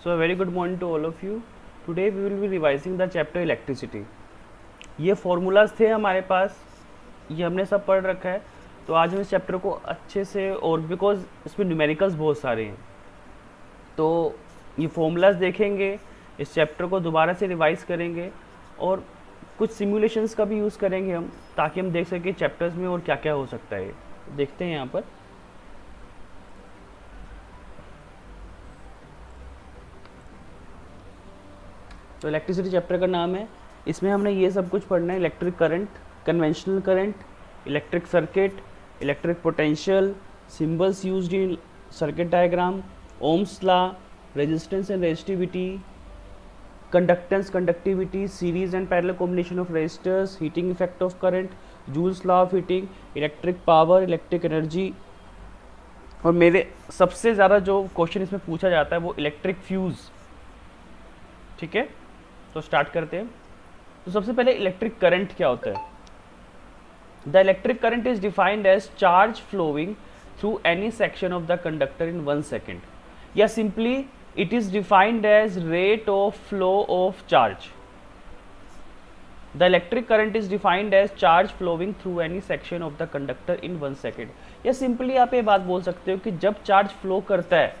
So a very good morning to all of you. Today we will be revising the chapter electricity. ये formulas थे हमारे पास, ये हमने सब पढ़ रखा है. तो आज हम इस चैप्टर को अच्छे से, और बिकॉज इसमें न्यूमेरिकल्स बहुत सारे हैं, तो ये फॉर्मूलाज देखेंगे, इस चैप्टर को दोबारा से रिवाइज करेंगे और कुछ सिमुलेशंस का भी यूज़ करेंगे हम, ताकि हम देख सकें चैप्टर्स में और क्या क्या हो सकता है. देखते हैं यहाँ पर. तो इलेक्ट्रिसिटी चैप्टर का नाम है. इसमें हमने ये सब कुछ पढ़ना है: electric current, conventional current, electric circuit, electric potential, symbols used in circuit diagram, Ohm's law, resistance and resistivity, conductance, conductivity, series and parallel combination of resistors, heating effect of current, Joule's law of heating, electric power, electric energy. और मेरे सबसे ज़्यादा जो question इसमें पूछा जाता है वो इलेक्ट्रिक फ्यूज़. ठीक है, तो स्टार्ट करते हैं. तो सबसे पहले इलेक्ट्रिक करंट क्या होता है? The electric current is defined as charge flowing through any section of the conductor in 1 second, या simply it is defined as rate of flow of charge. The electric current is defined as charge flowing through any section of the conductor in 1 second. या simply आप ये बात बोल सकते हो कि जब चार्ज फ्लो करता है,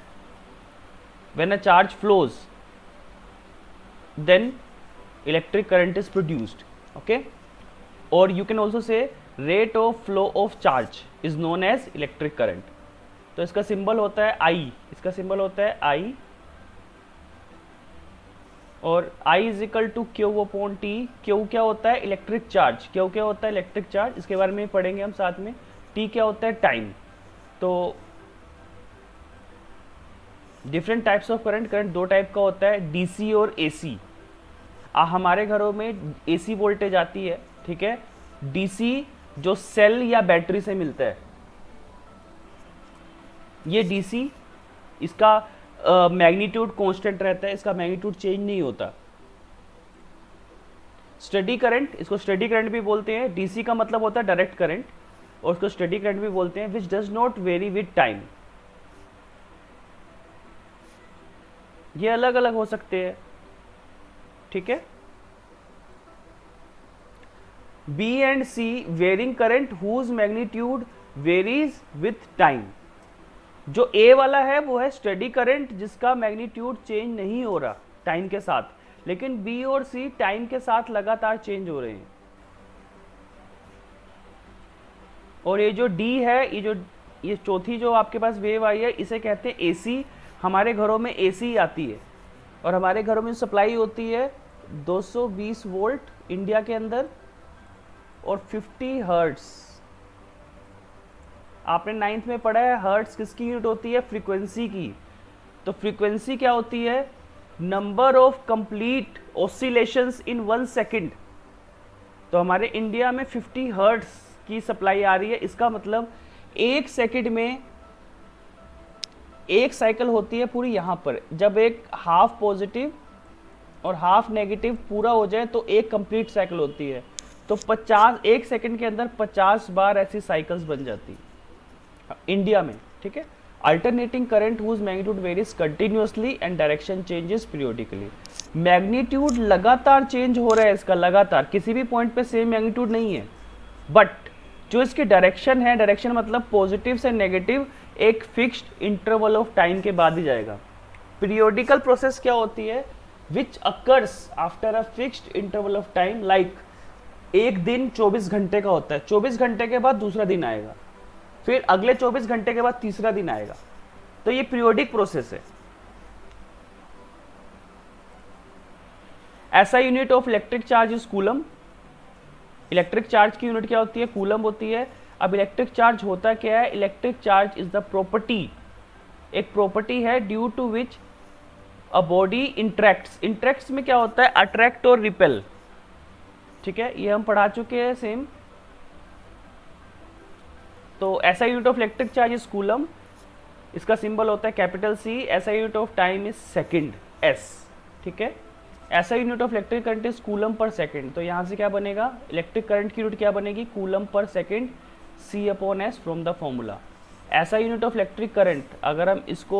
when a charge flows, then electric current is produced. Okay, or you can also say rate of flow of charge is known as electric current. तो इसका सिंबल होता है I, इसका सिंबल होता है I, और I is equal to Q upon T. Q क्या होता है? Electric charge. Q क्या होता है? Electric charge. इसके बारे में पढ़ेंगे हम साथ में. T क्या होता है? टाइम. तो different types of current. Current दो टाइप का होता है, डीसी और एसी. हमारे घरों में एसी वोल्टेज आती है, ठीक है. डीसी जो सेल या बैटरी से मिलता है, ये डीसी, इसका मैग्नीट्यूड कांस्टेंट रहता है, इसका मैग्नीट्यूड चेंज नहीं होता. स्टेडी करंट, इसको स्टेडी करंट भी बोलते हैं. डीसी का मतलब होता है डायरेक्ट करंट, और उसको स्टेडी करंट भी बोलते हैं, which does not vary with time. ये अलग अलग हो सकते हैं, ठीक है. B and C varying current whose magnitude varies with time. जो ए वाला है वो है स्टेडी करंट, जिसका मैग्नीट्यूड चेंज नहीं हो रहा टाइम के साथ, लेकिन बी और सी टाइम के साथ लगातार चेंज हो रहे हैं. और ये जो डी है, ये चौथी जो आपके पास वेव आई है, इसे कहते हैं एसी. हमारे घरों में एसी आती है, और हमारे घरों में सप्लाई होती है 220 वोल्ट इंडिया के अंदर, और 50 हर्ट्स. आपने 9th में पढ़ा है, हर्ट्स किसकी यूनिट होती है? फ्रीक्वेंसी की. तो फ्रीक्वेंसी क्या होती है? Number of complete oscillations in 1 second. तो हमारे इंडिया में 50 हर्ट्स की सप्लाई आ रही है. इसका मतलब 1 सेकेंड में एक साइकिल होती है पूरी. यहाँ पर जब एक हाफ पॉजिटिव और हाफ नेगेटिव पूरा हो जाए तो एक कंप्लीट साइकिल होती है. तो 1 सेकंड के अंदर 50 बार ऐसी साइकिल्स बन जाती है इंडिया में, ठीक है. Alternating current whose magnitude varies continuously and direction changes periodically. Magnitude लगातार चेंज हो रहा है इसका, लगातार, किसी भी पॉइंट पे सेम मैग्नीट्यूड नहीं है. बट जो इसकी डायरेक्शन है, डायरेक्शन मतलब पॉजिटिव से नेगेटिव, एक फिक्स्ड इंटरवल ऑफ टाइम के बाद ही जाएगा. पीरियोडिकल प्रोसेस क्या होती है? Which occurs after a fixed interval of time. Like एक दिन 24 घंटे का होता है, 24 घंटे के बाद दूसरा दिन आएगा, फिर अगले 24 घंटे के बाद तीसरा दिन आएगा. तो ये पीरियोडिक प्रोसेस है. ऐसा unit of electric charge is coulomb. Electric charge की यूनिट क्या होती है? कूलम होती है. अब इलेक्ट्रिक चार्ज होता क्या है? Electric charge is the property, एक प्रॉपर्टी है due to which a body interacts. Interacts में क्या होता है? अट्रैक्ट और रिपेल, ठीक है. ये हम पढ़ा चुके हैं सेम. तो ऐसा unit of electric charge is coulomb. इसका सिंबल होता है कैपिटल सी. ऐसा unit of time is second, S, ठीक है. ऐसा unit of electric current is coulomb per second. तो यहाँ से क्या बनेगा? इलेक्ट्रिक करंट की यूनिट क्या बनेगी? Coulomb per second, C/S from the formula. ऐसा यूनिट ऑफ इलेक्ट्रिक करंट, अगर हम इसको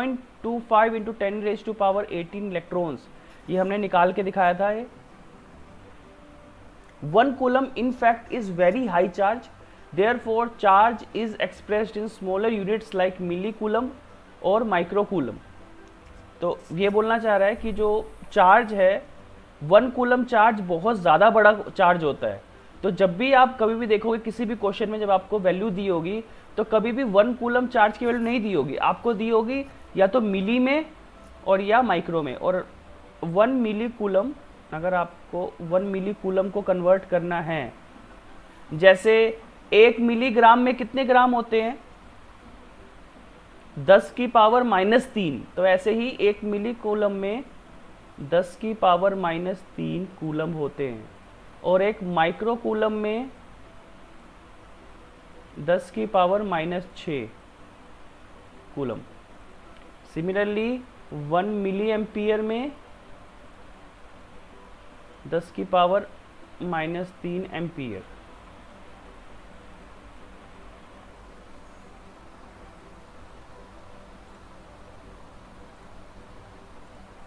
0.25 इंटू 10⁻18 इलेक्ट्रॉन्स, ये हमने निकाल के दिखाया था। ये 1 coulomb in fact is very high charge, therefore charge is expressed in smaller units like milli coulomb और माइक्रो कूलम। तो ये बोलना चाह रहा है कि जो चार्ज है 1 कूलम चार्ज बहुत ज़्यादा बड़ा चार्ज होता है। तो जब भी आप कभी भी देखोगे किसी भी क्वेश्चन में जब आपको वैल्यू दी होगी तो कभी भी 1 कूलम चार्ज की वैल्यू नहीं दी होगी, आपको दी होगी या तो मिली में और या माइक्रो में। और 1 मिली कूलम, अगर आपको 1 मिली कूलम को कन्वर्ट करना है, जैसे 1 मिलीग्राम में कितने ग्राम होते हैं, 10⁻³ तो ऐसे ही 1 मिली कूलम में 10⁻³ कूलम होते हैं, और एक माइक्रो कूलम में 10⁻⁻6 कूलम। सिमिलरली 1 मिली एम्पियर में 10⁻³ एम्पियर।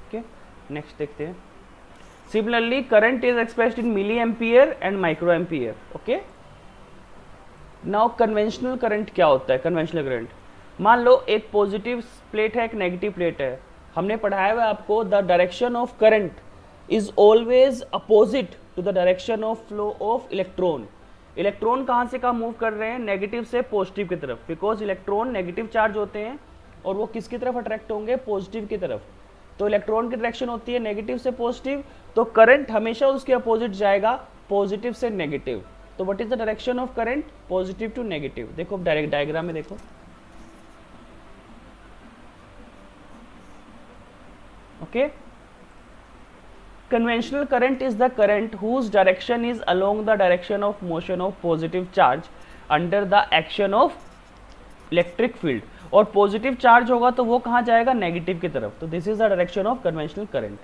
ओके, नेक्स्ट देखते हैं। Similarly current is expressed in milli ampere and micro ampere. Okay, now conventional current क्या होता है? कन्वेंशनल करंट, मान लो एक पॉजिटिव प्लेट है, एक नेगेटिव प्लेट है। हमने पढ़ाया हुआ आपको the direction of current is always opposite to the direction of flow of electron. Electron कहाँ से कहाँ मूव कर रहे हैं? नेगेटिव से पॉजिटिव की तरफ, बिकॉज इलेक्ट्रॉन नेगेटिव चार्ज होते हैं और वो किसकी तरफ अट्रैक्ट होंगे? पॉजिटिव की तरफ। तो इलेक्ट्रॉन की डायरेक्शन होती है नेगेटिव से पॉजिटिव, तो करंट हमेशा उसके अपोजिट जाएगा, पॉजिटिव से नेगेटिव। तो what is the direction of current? Positive to negative. देखो डायरेक्ट डायग्राम में देखो। Okay, conventional current is the current whose direction is along the direction of motion of positive charge under the action of electric field। और positive charge होगा तो वो कहाँ जाएगा? Negative की तरफ। तो this is the direction of conventional current.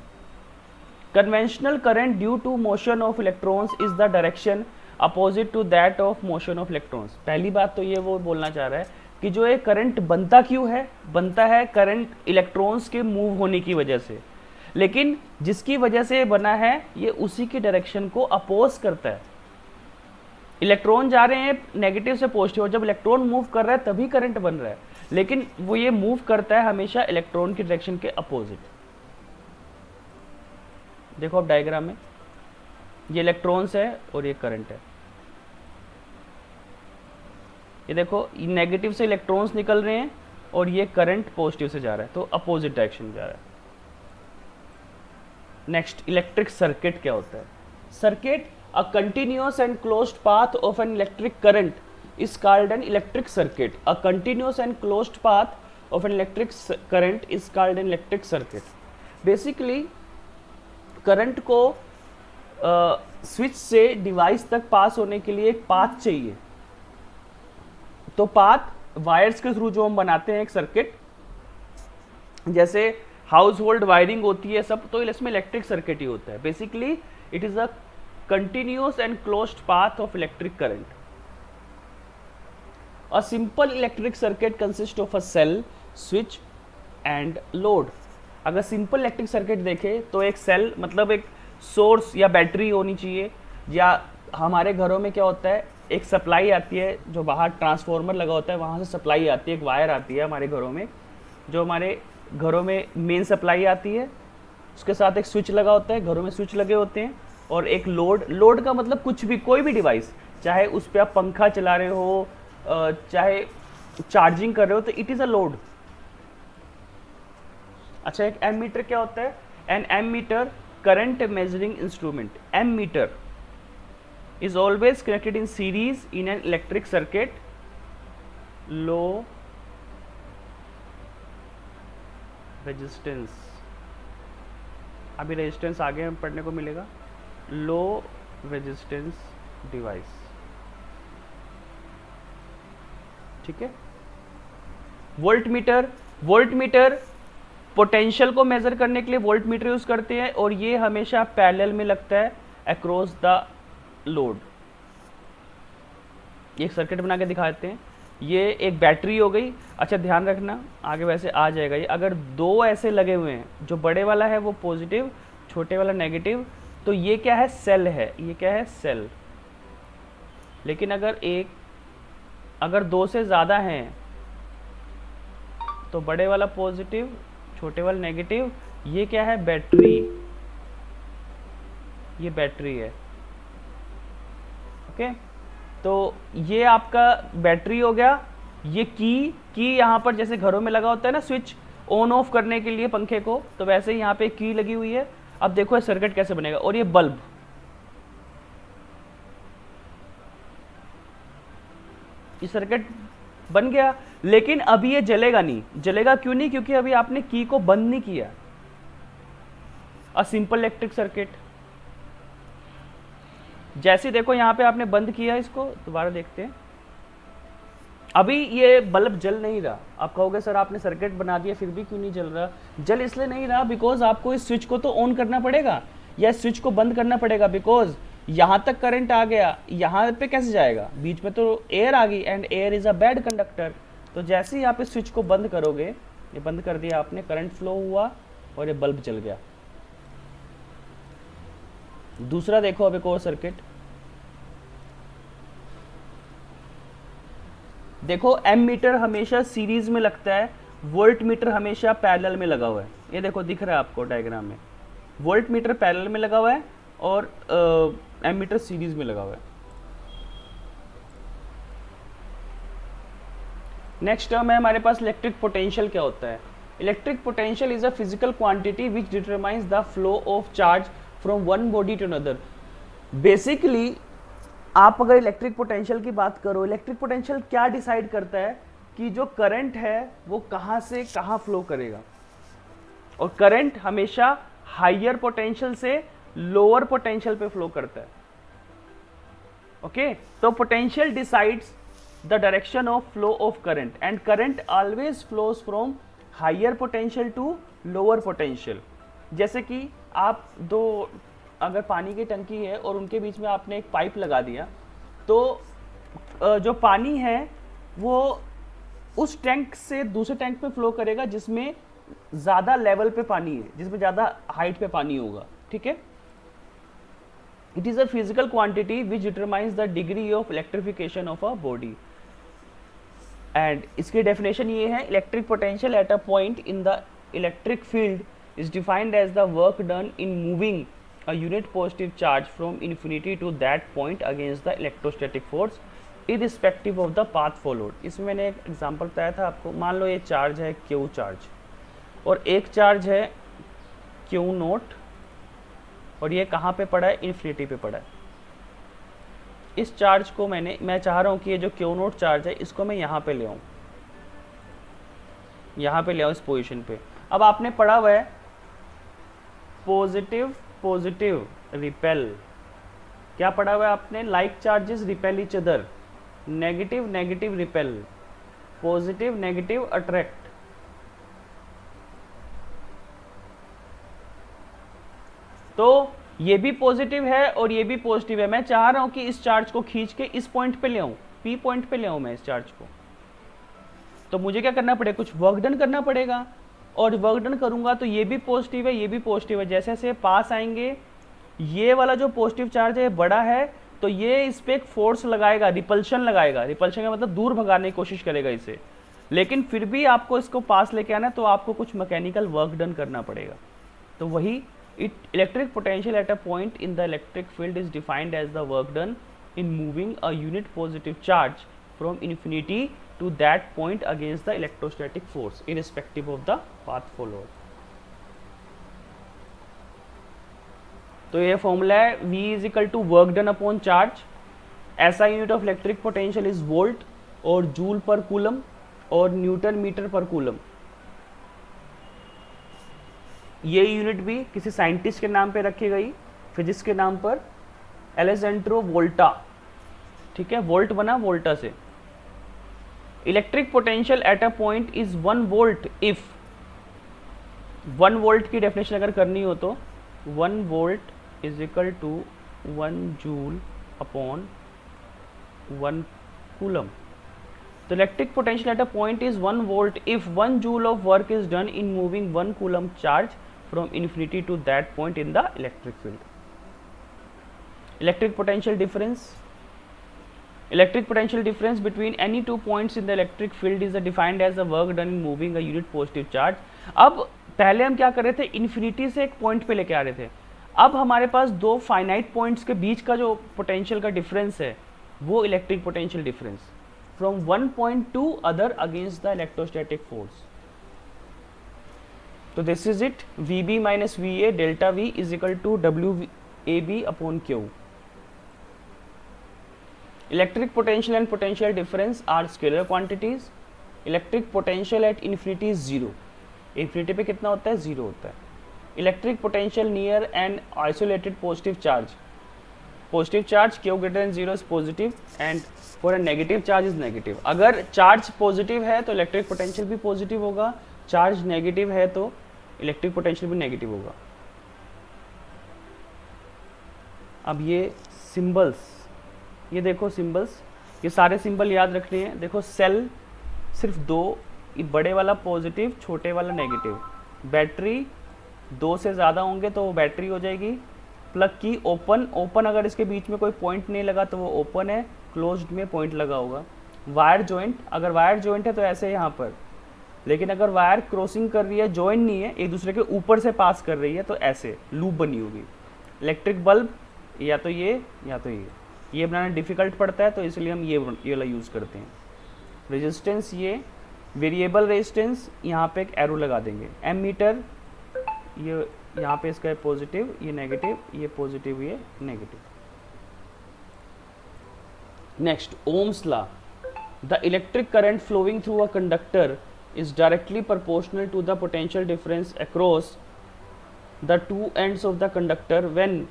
Conventional current due to motion of electrons is the direction opposite to that of motion of electrons. पहली बात तो ये वो बोलना चाह रहा है कि जो ये करंट बनता क्यों है? बनता है करंट इलेक्ट्रॉन्स के मूव होने की वजह से, लेकिन जिसकी वजह से ये बना है ये उसी की डायरेक्शन को अपोज करता है। इलेक्ट्रॉन जा रहे हैं नेगेटिव से पॉजिटिव, और जब इलेक्ट्रॉन मूव कर रहा है तभी करंट बन रहा है, लेकिन वो ये मूव करता है हमेशा इलेक्ट्रॉन की डायरेक्शन के अपोजिट। देखो अब डायग्राम में, ये इलेक्ट्रॉन्स है और ये करंट है। ये देखो नेगेटिव से इलेक्ट्रॉन्स निकल रहे हैं और ये करंट पॉजिटिव से जा रहा है, तो अपोजिट डायरेक्शन जा रहा है। नेक्स्ट, इलेक्ट्रिक सर्किट क्या होता है? Circuit, a continuous and closed path of an electric current is called an electric circuit. A continuous and closed path of an electric current is called an electric circuit. Basically current को switch से device तक पास होने के लिए एक path चाहिए। तो path wires के थ्रू जो हम बनाते हैं एक सर्किट, जैसे हाउस होल्ड वायरिंग होती है सब, तो इसमें इलेक्ट्रिक सर्किट ही होता है। Basically it is a continuous and closed path of electric current. A simple electric circuit consist of a cell, switch and load. अगर सिंपल इलेक्ट्रिक सर्किट देखें तो एक सेल मतलब एक सोर्स या बैटरी होनी चाहिए, या हमारे घरों में क्या होता है, एक सप्लाई आती है जो बाहर ट्रांसफार्मर लगा होता है, वहाँ से सप्लाई आती है, एक वायर आती है हमारे घरों में, जो हमारे घरों में मेन सप्लाई आती है, उसके साथ एक स्विच लगा होता है, घरों में स्विच लगे होते हैं, और एक लोड। लोड का मतलब कुछ भी, कोई भी डिवाइस, चाहे उस पर आप पंखा चला रहे हो, चाहे चार्जिंग कर रहे हो, तो इट इज़ अ लोड। अच्छा, एक एमीटर क्या होता है? An ammeter current measuring instrument, ammeter, is always connected in series in an electric circuit. Low resistance, अभी रेजिस्टेंस आगे हम पढ़ने को मिलेगा. Low resistance device. ठीक है. वोल्टमीटर, वोल्टमीटर पोटेंशियल को मेजर करने के लिए वोल्टमीटर यूज करते हैं और ये हमेशा पैरेलल में लगता है अक्रॉस द लोड. एक सर्किट बना के दिखाते हैं. ये एक बैटरी हो गई. अच्छा ध्यान रखना, आगे वैसे आ जाएगा ये. अगर दो ऐसे लगे हुए हैं, जो बड़े वाला है वो पॉजिटिव, छोटे वाला नेगेटिव, तो ये क्या है, सेल है. ये क्या है, सेल. लेकिन अगर दो से ज़्यादा हैं तो बड़े वाला पॉजिटिव, छोटे वाला नेगेटिव. ये क्या है, बैटरी. ये बैटरी है. ओके. तो ये आपका बैटरी हो गया. ये की यहाँ पर जैसे घरों में लगा होता है ना स्विच ऑन ऑफ करने के लिए पंखे को, तो वैसे ही यहाँ पे की लगी हुई है. अब देखो ये सर्किट कैसे बनेगा. और ये बल्ब, ये सर्किट बन गया. लेकिन अभी ये जलेगा नहीं. जलेगा क्यों नहीं? क्योंकि अभी आपने की को बंद नहीं किया. अ सिंपल इलेक्ट्रिक सर्किट. जैसे देखो यहाँ पे आपने बंद किया, इसको दोबारा देखते हैं. अभी ये बल्ब जल नहीं रहा. आप कहोगे सर आपने सर्किट बना दिया फिर भी क्यों नहीं जल रहा? जल इसलिए नहीं रहा बिकॉज आपको इस स्विच को तो ऑन करना पड़ेगा या स्विच को बंद करना पड़ेगा. बिकॉज यहाँ तक करंट आ गया, यहाँ पे कैसे जाएगा? बीच में तो एयर आ गई and air is a bad conductor. तो जैसे ही आप इस स्विच को बंद करोगे, ये बंद कर दिया आपने, करंट फ्लो हुआ और ये बल्ब जल गया. दूसरा देखो अब एक और सर्किट. देखो एमीटर हमेशा सीरीज में लगता है, वोल्ट मीटर हमेशा पैरेलल में लगा हुआ है. ये देखो दिख रहा है आपको डायग्राम में, वोल्ट मीटर पैरेलल में लगा हुआ है और एमीटर सीरीज में लगा हुआ है. नेक्स्ट टर्म है हमारे पास इलेक्ट्रिक पोटेंशियल. क्या होता है? Electric potential is a physical quantity which determines the flow of charge from one body to another. Basically आप अगर इलेक्ट्रिक पोटेंशियल की बात करो, इलेक्ट्रिक पोटेंशियल क्या डिसाइड करता है कि जो करंट है वो कहाँ से कहाँ फ्लो करेगा. और करंट हमेशा हायर पोटेंशियल से लोअर पोटेंशियल पे फ्लो करता है. ओके. तो potential decides the direction of flow of current and current always flows from higher potential to lower potential. जैसे कि आप दो अगर पानी की टंकी है और उनके बीच में आपने एक पाइप लगा दिया, तो जो पानी है वो उस टैंक से दूसरे टैंक में फ्लो करेगा जिसमें ज़्यादा लेवल पे पानी है, जिसमें ज़्यादा हाइट पे पानी होगा. ठीक है. It is a physical quantity which determines the degree of electrification of a body. And इसकी डेफिनेशन ये है, electric potential at a point in the electric field is defined as the work done in moving a unit positive charge from infinity to that point against the electrostatic force irrespective of the path followed. इसमें मैंने एक example बताया था आपको. मान लो ये charge है Q charge और एक चार्ज है Q नोट और ये कहाँ पे पड़ा है? इन्फिनिटी पे पड़ा है. इस चार्ज को मैं चाह रहा हूँ कि ये जो Q नोट चार्ज है इसको मैं यहाँ पे ले आऊँ, यहाँ पे ले आऊँ इस पोजीशन पे. अब आपने पढ़ा हुआ है पॉजिटिव पॉजिटिव रिपेल. क्या पढ़ा हुआ है आपने? Like charges repel each other. Negative negative repel, positive negative attract. तो ये भी पॉजिटिव है और ये भी पॉजिटिव है. मैं चाह रहा हूं कि इस चार्ज को खींच के इस पॉइंट पे ले आऊं, पी पॉइंट पे ले आऊं मैं इस चार्ज को. तो मुझे क्या करना पड़ेगा? कुछ वर्क डन करना पड़ेगा. और वर्क डन करूंगा तो ये भी पॉजिटिव है, ये भी पॉजिटिव है. जैसे जैसे पास आएंगे, ये वाला जो पॉजिटिव चार्ज है बड़ा है तो ये इस पे एक फोर्स लगाएगा, रिपल्शन लगाएगा. रिपल्शन का मतलब दूर भगाने की कोशिश करेगा इसे. लेकिन फिर भी आपको इसको पास लेके आना है तो आपको कुछ मैकेनिकल वर्क डन करना पड़ेगा. तो वही electric potential at a point in the electric field is defined as the work done in moving a unit positive charge from infinity to that point against the electrostatic force irrespective of the path followed. तो ये formula है V is equal to work done upon charge, ऐसा unit of electric potential is volt और joule पर coulomb और newton metre पर coulomb. ये unit भी किसी साइंटिस्ट के नाम पे रखी गई, फिजिक्स के नाम पर, एलेजेंड्रो वोल्टा। ठीक है, वोल्ट बना वोल्टा से। Electric potential at a point is 1 volt if, 1 volt की डेफिनेशन अगर करनी हो तो 1 volt is equal to 1 joule upon 1 coulomb. तो electric potential at a point is 1 volt if 1 joule of work is done in moving 1 coulomb charge from infinity to that point in the electric field. Electric potential difference, electric potential difference between any two points in the electric field is defined as the work done in moving a unit positive charge। अब पहले हम क्या कर रहे थे, infinity से एक point पे लेके आ रहे थे। अब हमारे पास दो फाइनाइट पॉइंट्स के बीच का जो पोटेंशियल का डिफरेंस है वो electric potential difference from one point to other against the electrostatic force. तो this is it, V B minus V A delta V is equal to W A B upon Q. Electric potential and potential difference are scalar quantities. Electric potential at infinity is 0. Infinity पे कितना होता है, 0 होता है। Electric potential near an isolated positive charge. Positive charge Q greater than 0 is positive and for a negative charge is negative. अगर charge positive है तो electric potential भी पॉजिटिव होगा, चार्ज नेगेटिव है तो इलेक्ट्रिक पोटेंशियल भी नेगेटिव होगा। अब ये सिंबल्स, ये देखो सिंबल्स, ये सारे सिंबल याद रखने हैं। देखो सेल सिर्फ दो, बड़े वाला पॉजिटिव, छोटे वाला नेगेटिव। बैटरी दो से ज़्यादा होंगे तो वो बैटरी हो जाएगी। प्लग की ओपन, ओपन अगर इसके बीच में कोई पॉइंट नहीं लगा तो वो ओपन है, क्लोज्ड में पॉइंट लगा होगा। वायर जॉइंट, अगर वायर जॉइंट है तो ऐसे यहाँ पर, लेकिन अगर वायर क्रॉसिंग कर रही है, जॉइंट नहीं है, एक दूसरे के ऊपर से पास कर रही है तो ऐसे लूप बनी होगी। इलेक्ट्रिक बल्ब या तो ये या तो ये बनाना डिफ़िकल्ट पड़ता है तो इसलिए हम ये वाला यूज़ करते हैं। रेजिस्टेंस, ये वेरिएबल रेजिस्टेंस, यहाँ पे एक एरो लगा देंगे। एमीटर, ये यहाँ पे इसका है पॉजिटिव, ये नेगेटिव, ये पॉजिटिव, ये negative. Next, Ohm's law, the electric current flowing through a conductor is directly proportional to the potential difference across the two ends of the conductor when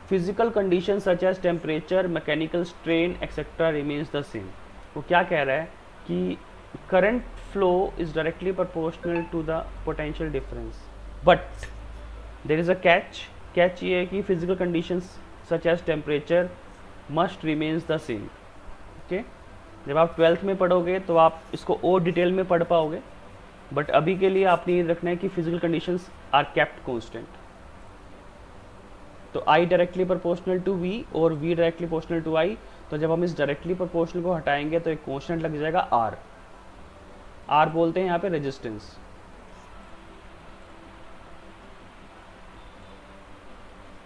physical conditions such as temperature, mechanical strain etc. remains the same। वो क्या कह रहा है कि current flow is directly proportional to the potential difference, but there is a catch। catch ये है कि physical conditions such as temperature must remains the same। okay? जब आप 12th में पढ़ोगे तो आप इसको और डिटेल में पढ़ पाओगे, बट अभी के लिए आपने ये रखना है कि physical conditions are kept constant। तो I directly proportional to V और V directly proportional to I, तो जब हम इस डायरेक्टली प्रोपोर्शनल को हटाएंगे तो एक कांस्टेंट लग जाएगा R। R बोलते हैं यहाँ पे रेजिस्टेंस।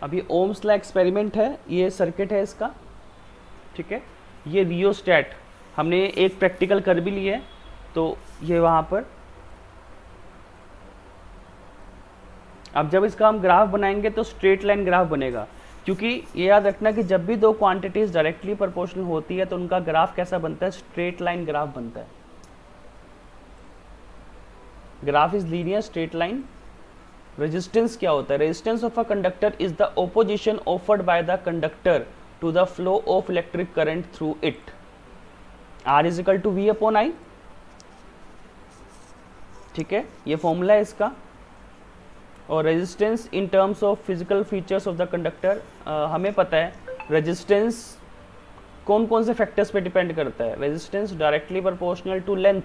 अब ये ओम्स लॉ एक्सपेरिमेंट है, ये सर्किट है इसका, ठीक है। ये रियोस्टैट हमने एक प्रैक्टिकल कर भी लिया है, तो ये वहाँ पर। अब जब इसका हम ग्राफ बनाएंगे तो स्ट्रेट लाइन ग्राफ बनेगा, क्योंकि ये याद रखना कि जब भी दो क्वांटिटीज डायरेक्टली प्रोपोर्शनल होती है तो उनका ग्राफ कैसा बनता है, स्ट्रेट लाइन ग्राफ बनता है। Graph is linear straight line. Resistance क्या होता है, resistance of a conductor is the opposition offered by the conductor to the flow of electric current through it. R is equal to V upon I, ठीक है, ये formula है इसका। और resistance in terms of physical features of the conductor, हमें पता है resistance कौन कौन से फैक्टर्स पे डिपेंड करता है। Resistance directly proportional to length,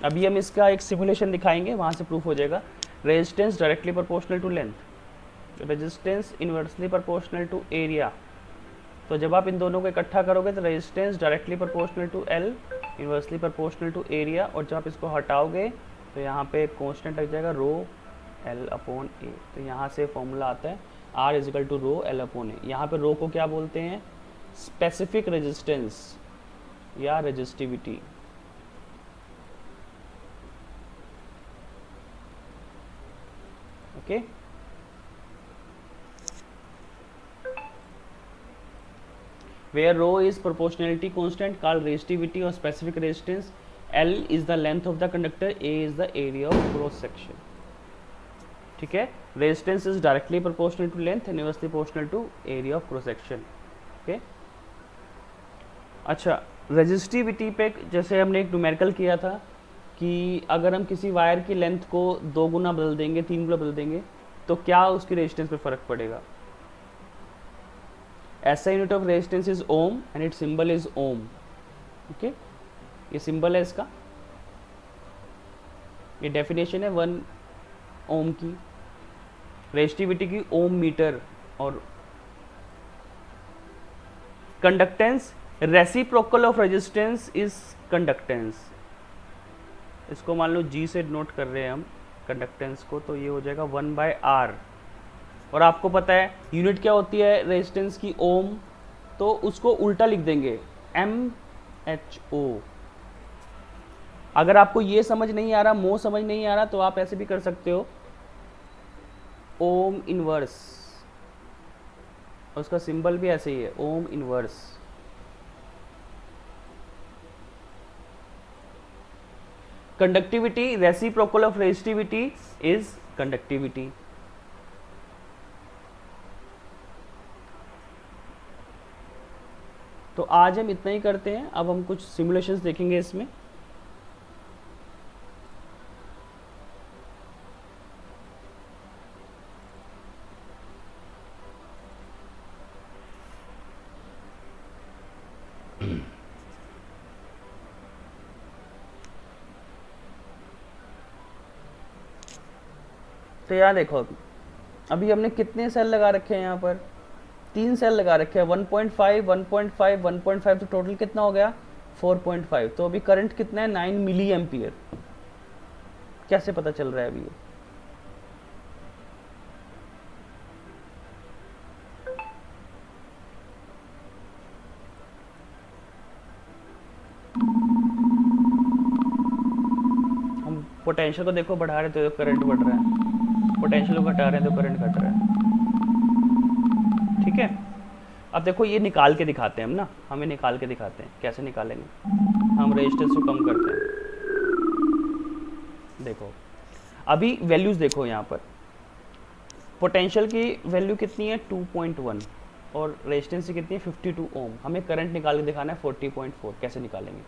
अभी हम इसका एक सिमुलेशन दिखाएंगे, वहाँ से प्रूफ हो जाएगा। Resistance directly proportional to length, resistance inversely proportional to area. तो जब आप इन दोनों को इकट्ठा करोगे तो resistance directly proportional to L, inversely proportional to area, और जब आप इसको हटाओगे तो यहाँ पे कॉन्स्टेंट लग जाएगा रो एल अपॉन ए। तो यहाँ से फॉर्मूला आता है R is equal to rho L upon A. यहाँ पे रो को क्या बोलते हैं, स्पेसिफिक रेजिस्टेंस या resistivity. Okay, where rho is proportionality constant called resistivity or specific resistance, L is the length of the conductor, A is the area of cross section. ठीक है, resistance is directly proportional to length and inversely proportional to area of cross section. Okay अच्छा, resistivity पे जैसे हमने एक numerical किया था कि अगर हम किसी वायर की लेंथ को 2 गुना बदल देंगे, 3 गुना बदल देंगे, तो क्या उसकी रेजिस्टेंस पे फ़र्क पड़ेगा. SI unit of resistance is ohm and it symbol is ohm. Okay, ये सिंबल है इसका, ये डेफिनेशन है 1 ओम की. रेजिस्टिविटी की ओम मीटर. और conductance, reciprocal of resistance is conductance. इसको मान लो G से नोट कर रहे हैं हम कंडक्टेंस को, तो ये हो जाएगा 1/R. और आपको पता है यूनिट क्या होती है रेजिस्टेंस की, ओम, तो उसको उल्टा लिख देंगे MHO. अगर आपको ये समझ नहीं आ रहा, मो समझ नहीं आ रहा, तो आप ऐसे भी कर सकते हो, ओम इनवर्स, उसका सिंबल भी ऐसे ही है, ohm inverse. Conductivity, reciprocal of resistivity is conductivity. तो आज हम इतना ही करते हैं. अब हम कुछ सिमुलेशंस देखेंगे इसमें. तो यहाँ देखो, अभी हमने कितने सेल लगा रखे हैं, यहाँ पर 3 सेल लगा रखे हैं, 1.5, 1.5, 1.5, तो टोटल कितना हो गया 4.5. तो अभी करंट कितना है 9 मिली एम्पियर. कैसे पता चल रहा है अभी ये? हम पोटेंशियल को देखो बढ़ा रहे तो करंट बढ़ रहा है, पोटेंशियल को घटा रहे हैं तो करंट घट रहा है. ठीक है, अब देखो ये निकाल के दिखाते हैं हम ना, हमें निकाल के दिखाते हैं. कैसे निकालेंगे, हम रेजिस्टेंस को कम करते हैं. देखो अभी वैल्यूज देखो, यहाँ पर पोटेंशियल की वैल्यू कितनी है 2.1 और रेजिस्टेंस की कितनी है 52 ओम. हमें करंट निकाल के दिखाना है 40.4. कैसे निकालेंगे?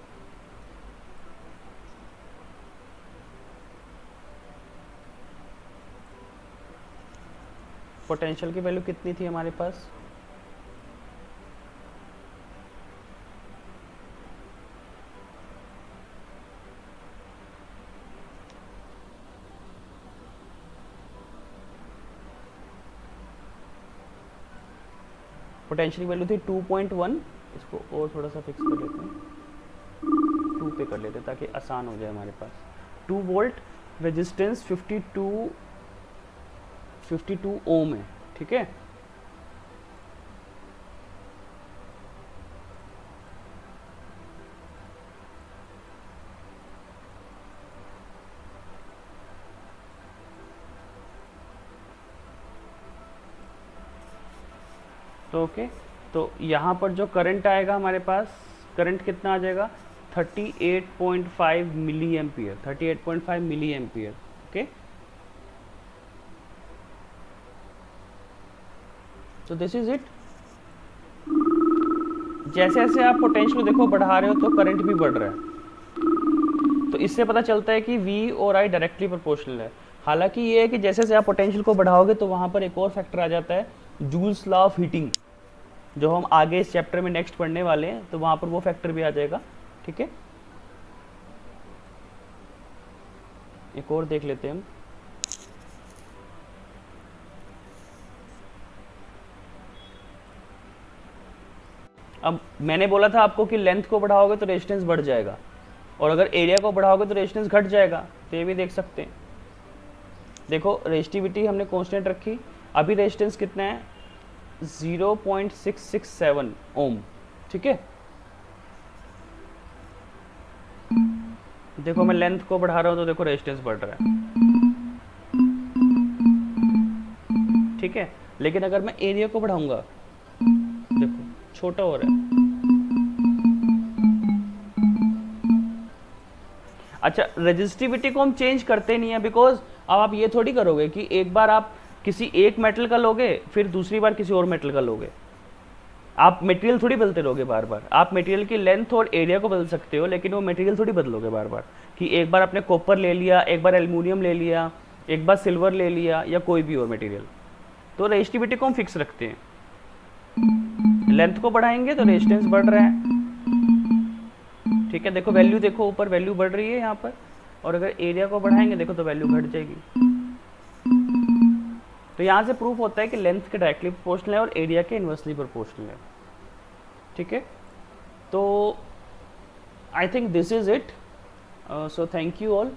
पोटेंशियल की वैल्यू कितनी थी हमारे पास, पोटेंशियल की वैल्यू थी 2.1. इसको और थोड़ा सा फिक्स कर लेते हैं, 2 पे कर लेते हैं ताकि आसान हो जाए हमारे पास. 2 वोल्ट, रेजिस्टेंस 52 ओम है. ठीक है, तो ओके, तो यहाँ पर जो करंट आएगा हमारे पास, करंट कितना आ जाएगा 38.5 milli ampere. 38.5 milli ampere. Okay, तो दिस इज इट. जैसे जैसे आप पोटेंशियल को देखो बढ़ा रहे हो तो करंट भी बढ़ रहा है. तो इससे पता चलता है कि V और I डायरेक्टली प्रोपोर्शनल है. हालांकि ये है कि जैसे जैसे आप पोटेंशियल को बढ़ाओगे तो वहाँ पर एक और फैक्टर आ जाता है, जूल्स लॉ ऑफ हीटिंग, जो हम आगे इस चैप्टर में नेक्स्ट पढ़ने वाले हैं, तो वहाँ पर वो फैक्टर भी आ जाएगा. ठीक है, एक और देख लेते हैं हम. अब मैंने बोला था आपको कि लेंथ को बढ़ाओगे तो रेजिस्टेंस बढ़ जाएगा, और अगर एरिया को बढ़ाओगे तो रेजिस्टेंस घट जाएगा. तो ये भी देख सकते हैं. देखो रेजिस्टिविटी हमने कांस्टेंट रखी, अभी रेजिस्टेंस कितना है 0.667 ओम. ठीक है, देखो मैं लेंथ को बढ़ा रहा हूं तो देखो रेजिस्टेंस बढ़ रहा है. ठीक है, लेकिन अगर मैं एरिया को बढ़ाऊंगा, देखो छोटा हो रहा है. अच्छा, रेजिस्टिविटी को हम चेंज करते नहीं है, बिकॉज अब आप ये थोड़ी करोगे कि एक बार आप किसी एक मेटल का लोगे फिर दूसरी बार किसी और मेटल का लोगे। आप मटेरियल थोड़ी बदलते रहोगे बार बार। आप मटेरियल की लेंथ और एरिया को बदल सकते हो, लेकिन वो मटेरियल थोड़ी बदलोगे बार बार, कि एक बार आपने कॉपर ले लिया, एक बार एल्यूमिनियम ले लिया, एक बार सिल्वर ले लिया, या कोई भी और मटेरियल। तो रेजिस्टिविटी को हम फिक्स रखते हैं। लेंथ को बढ़ाएंगे तो रेजिस्टेंस बढ़ रहा है, ठीक है। देखो वैल्यू, देखो ऊपर वैल्यू बढ़ रही है यहाँ पर, और अगर एरिया को बढ़ाएंगे देखो तो वैल्यू घट जाएगी। तो यहाँ से प्रूफ होता है कि लेंथ के डायरेक्टली प्रोपोर्शनल है और एरिया के इन्वर्सली प्रोपोर्शनल है, ठीक है। तो I think this is it, so thank you all.